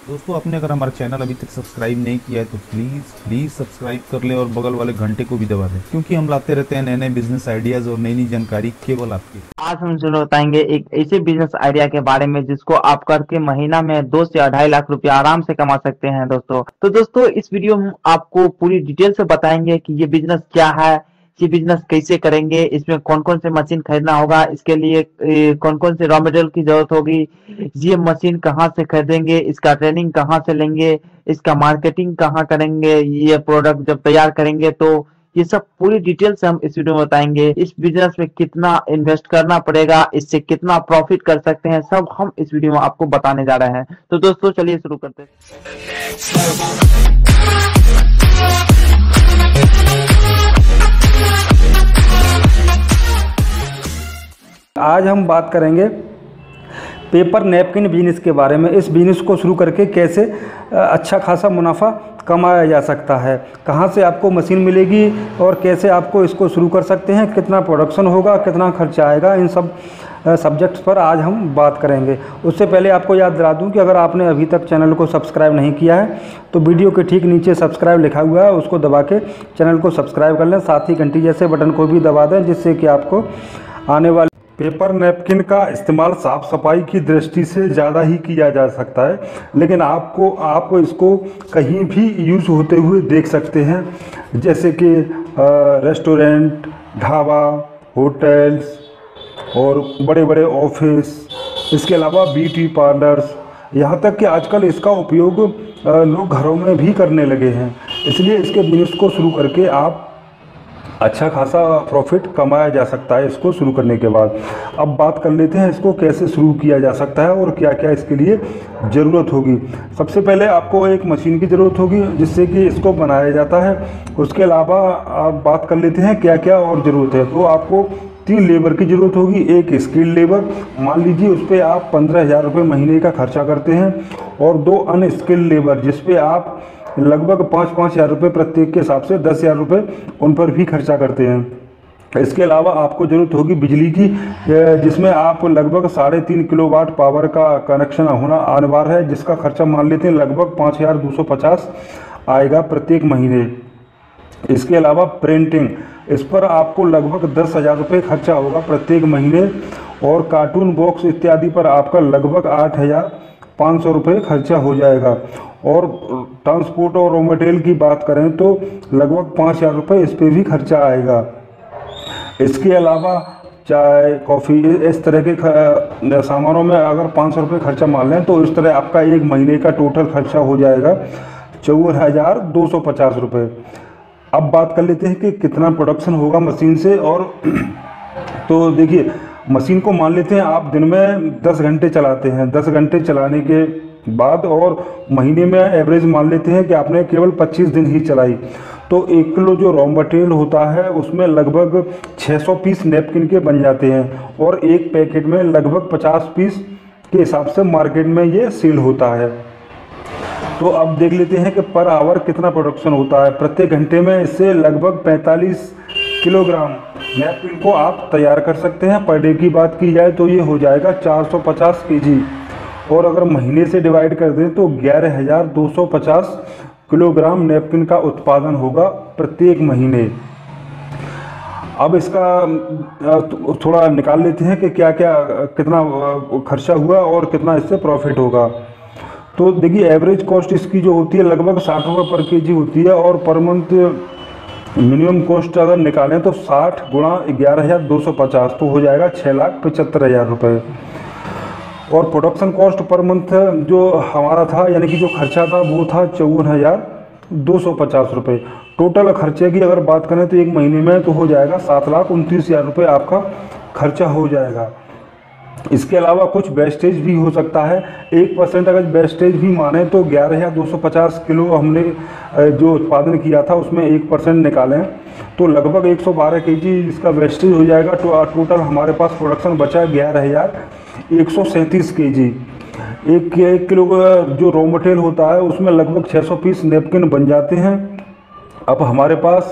दोस्तों, आपने अगर हमारा चैनल अभी तक सब्सक्राइब नहीं किया है तो प्लीज़ सब्सक्राइब कर ले और बगल वाले घंटे को भी दबा दें, क्योंकि हम लाते रहते हैं नए नए बिजनेस आइडियाज़ और नई नई जानकारी केवल आपके लिए। आज हम जरूर बताएंगे एक ऐसे बिजनेस आइडिया के बारे में जिसको आप करके महीना में 2 से 2.5 लाख रुपया आराम से कमा सकते हैं दोस्तों। तो दोस्तों, इस वीडियो में आपको पूरी डिटेल से बताएंगे कि ये बिजनेस क्या है, ये बिजनेस कैसे करेंगे, इसमें कौन कौन से मशीन खरीदना होगा, इसके लिए कौन कौन से रॉ मटेरियल की जरूरत होगी, ये मशीन कहाँ से खरीदेंगे, इसका ट्रेनिंग कहाँ से लेंगे, इसका मार्केटिंग कहाँ करेंगे, ये प्रोडक्ट जब तैयार करेंगे तो ये सब पूरी डिटेल से हम इस वीडियो में बताएंगे। इस बिजनेस में कितना इन्वेस्ट करना पड़ेगा, इससे कितना प्रॉफिट कर सकते हैं, सब हम इस वीडियो में आपको बताने जा रहे हैं। तो दोस्तों, चलिए शुरू करते हैं। आज हम बात करेंगे पेपर नैपकिन बिजनेस के बारे में। इस बिजनेस को शुरू करके कैसे अच्छा खासा मुनाफा कमाया जा सकता है, कहां से आपको मशीन मिलेगी और कैसे आपको इसको शुरू कर सकते हैं, कितना प्रोडक्शन होगा, कितना खर्चा आएगा, इन सब सब्जेक्ट्स पर आज हम बात करेंगे। उससे पहले आपको याद दिला दूं कि अगर आपने अभी तक चैनल को सब्सक्राइब नहीं किया है तो वीडियो के ठीक नीचे सब्सक्राइब लिखा हुआ है, उसको दबा के चैनल को सब्सक्राइब कर लें। साथ ही घंटी जैसे बटन को भी दबा दें, जिससे कि आपको आने वाले पेपर नैपकिन का इस्तेमाल साफ सफाई की दृष्टि से ज़्यादा ही किया जा सकता है, लेकिन आप इसको कहीं भी यूज़ होते हुए देख सकते हैं, जैसे कि रेस्टोरेंट, ढाबा, होटल्स और बड़े बड़े ऑफिस, इसके अलावा ब्यूटी पार्लर्स, यहाँ तक कि आजकल इसका उपयोग लोग घरों में भी करने लगे हैं। इसलिए इसके बिजनेस को शुरू करके आप अच्छा खासा प्रॉफिट कमाया जा सकता है इसको शुरू करने के बाद। अब बात कर लेते हैं इसको कैसे शुरू किया जा सकता है और क्या क्या इसके लिए ज़रूरत होगी। सबसे पहले आपको एक मशीन की ज़रूरत होगी जिससे कि इसको बनाया जाता है। उसके अलावा आप बात कर लेते हैं क्या क्या और ज़रूरत है। तो आपको 3 लेबर की ज़रूरत होगी। एक स्किल्ड लेबर, मान लीजिए उस पर आप 15,000 रुपये महीने का खर्चा करते हैं, और 2 अनस्किल्ड लेबर जिस पे आप लगभग 5-5 हज़ार रुपये प्रत्येक के हिसाब से 10,000 रुपये उन पर भी खर्चा करते हैं। इसके अलावा आपको ज़रूरत होगी बिजली की, जिसमें आप लगभग 3.5 किलोवाट पावर का कनेक्शन होना अनिवार्य है, जिसका खर्चा मान लेते हैं लगभग 5,250 आएगा प्रत्येक महीने। इसके अलावा प्रिंटिंग, इस पर आपको लगभग 10,000 रुपये खर्चा होगा प्रत्येक महीने, और कार्टून बॉक्स इत्यादि पर आपका लगभग 8,500 रुपये खर्चा हो जाएगा। और ट्रांसपोर्ट और रॉ मटेरियल की बात करें तो लगभग 5,000 रुपये इस पर भी खर्चा आएगा। इसके अलावा चाय, कॉफ़ी, इस तरह के सामानों में अगर 500 रुपये खर्चा मान लें तो इस तरह आपका एक महीने का टोटल खर्चा हो जाएगा 54,250 रुपये। अब बात कर लेते हैं कि कितना प्रोडक्शन होगा मशीन से। और तो देखिए, मशीन को मान लेते हैं आप दिन में 10 घंटे चलाते हैं। 10 घंटे चलाने के बाद और महीने में एवरेज मान लेते हैं कि आपने केवल 25 दिन ही चलाई, तो 1 किलो जो रॉ मटेरियल होता है उसमें लगभग 600 पीस नैपकिन के बन जाते हैं, और एक पैकेट में लगभग 50 पीस के हिसाब से मार्केट में ये सेल होता है। तो अब देख लेते हैं कि पर आवर कितना प्रोडक्शन होता है। प्रत्येक घंटे में इससे लगभग 45 किलोग्राम नैपकिन को आप तैयार कर सकते हैं। पर डे की बात की जाए तो ये हो जाएगा 450 केजी, और अगर महीने से डिवाइड कर दें तो 11,250 किलोग्राम नैपकिन का उत्पादन होगा प्रत्येक महीने। अब इसका थोड़ा निकाल लेते हैं कि क्या क्या कितना खर्चा हुआ और कितना इससे प्रॉफिट होगा। तो देखिए, एवरेज कॉस्ट इसकी जो होती है लगभग 60 रुपये पर केजी होती है, और पर मंथ मिनिमम कॉस्ट अगर निकालें तो 60 गुणा 11,250 तो हो जाएगा 6,75,000 रुपये। और प्रोडक्शन कॉस्ट पर मंथ जो हमारा था, यानी कि जो खर्चा था वो था 54,250 रुपये। टोटल खर्चे की अगर बात करें तो एक महीने में तो हो जाएगा 7,29,000 रुपये आपका खर्चा हो जाएगा। इसके अलावा कुछ वेस्टेज भी हो सकता है। 1% अगर वेस्टेज भी माने तो 11,250 किलो हमने जो उत्पादन किया था उसमें 1% निकालें तो लगभग 112 केजी इसका वेस्टेज हो जाएगा। तो टोटल हमारे पास प्रोडक्शन बचा 11,137 केजी। एक किलो का जो रॉ मटेरियल होता है उसमें लगभग 600 पीस नैपकिन बन जाते हैं। अब हमारे पास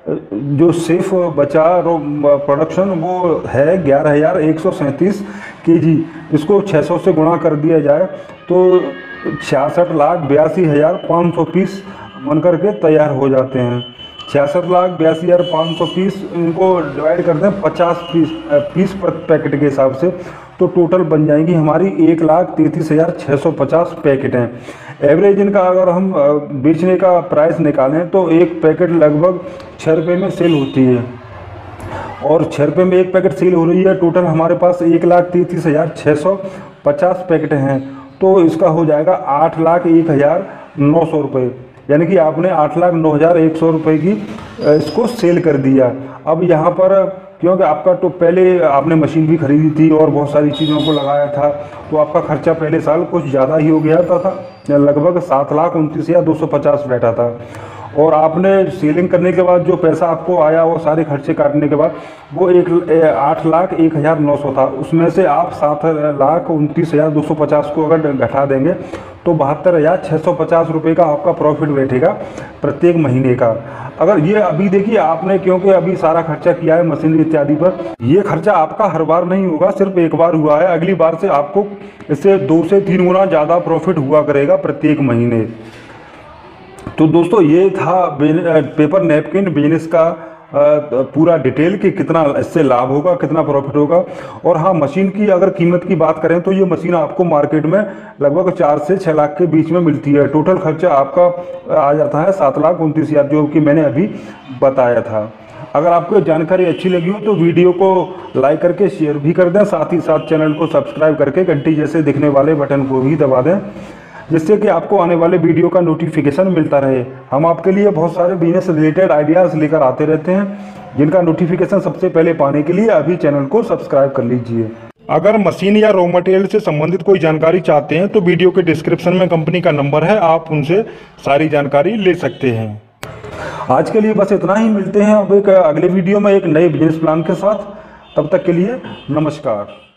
जो सिर्फ बचा प्रोडक्शन वो है 11,137 केजी। इसको 600 से गुणा कर दिया जाए तो 66,82,500 पीस बनकर के तैयार हो जाते हैं। 66,82,500 पीस, इनको डिवाइड करते हैं 50 पीस पर पैकेट के हिसाब से, तो टोटल बन जाएंगी हमारी 1,33,650 पैकेट हैं। एवरेज इनका अगर हम बेचने का प्राइस निकालें तो एक पैकेट लगभग 6 रुपये में सेल होती है, और 6 रुपये में एक पैकेट सेल हो रही है। टोटल हमारे पास 1,33,650 पैकेट हैं, तो इसका हो जाएगा 8,01,900 रुपये, यानी कि आपने 8,09,100 रुपये की इसको सेल कर दिया। अब यहाँ पर क्योंकि आपका तो पहले आपने मशीन भी खरीदी थी और बहुत सारी चीज़ों को लगाया था, तो आपका खर्चा पहले साल कुछ ज़्यादा ही हो गया था, लगभग 7,29,250 बैठा था। और आपने सेलिंग करने के बाद जो पैसा आपको आया और सारे खर्चे काटने के बाद वो 8,01,900 था। उसमें से आप 7,29,250 को अगर घटा देंगे तो 72,650 रुपये का आपका प्रॉफिट बैठेगा प्रत्येक महीने का। अगर ये अभी देखिए आपने, क्योंकि अभी सारा खर्चा किया है मशीनरी इत्यादि पर, ये खर्चा आपका हर बार नहीं होगा, सिर्फ एक बार हुआ है। अगली बार से आपको इससे 2 से 3 गुना ज़्यादा प्रॉफिट हुआ करेगा प्रत्येक महीने। तो दोस्तों ये था पेपर नैपकिन बिजनेस का पूरा डिटेल कि कितना इससे लाभ होगा, कितना प्रॉफिट होगा। और हाँ, मशीन की अगर कीमत की बात करें तो ये मशीन आपको मार्केट में लगभग 4 से 6 लाख के बीच में मिलती है। टोटल खर्चा आपका आ जाता है 7,29,000, जो कि मैंने अभी बताया था। अगर आपको जानकारी अच्छी लगी हो तो वीडियो को लाइक करके शेयर भी कर दें, साथ ही साथ चैनल को सब्सक्राइब करके घंटी जैसे दिखने वाले बटन को भी दबा दें, जिससे कि आपको आने वाले वीडियो का नोटिफिकेशन मिलता रहे। हम आपके लिए बहुत सारे बिजनेस रिलेटेड आइडियाज़ लेकर आते रहते हैं, जिनका नोटिफिकेशन सबसे पहले पाने के लिए अभी चैनल को सब्सक्राइब कर लीजिए। अगर मशीन या रॉ मटेरियल से संबंधित कोई जानकारी चाहते हैं तो वीडियो के डिस्क्रिप्शन में कंपनी का नंबर है, आप उनसे सारी जानकारी ले सकते हैं। आज के लिए बस इतना ही, मिलते हैं अब एक अगले वीडियो में एक नए बिजनेस प्लान के साथ। तब तक के लिए नमस्कार।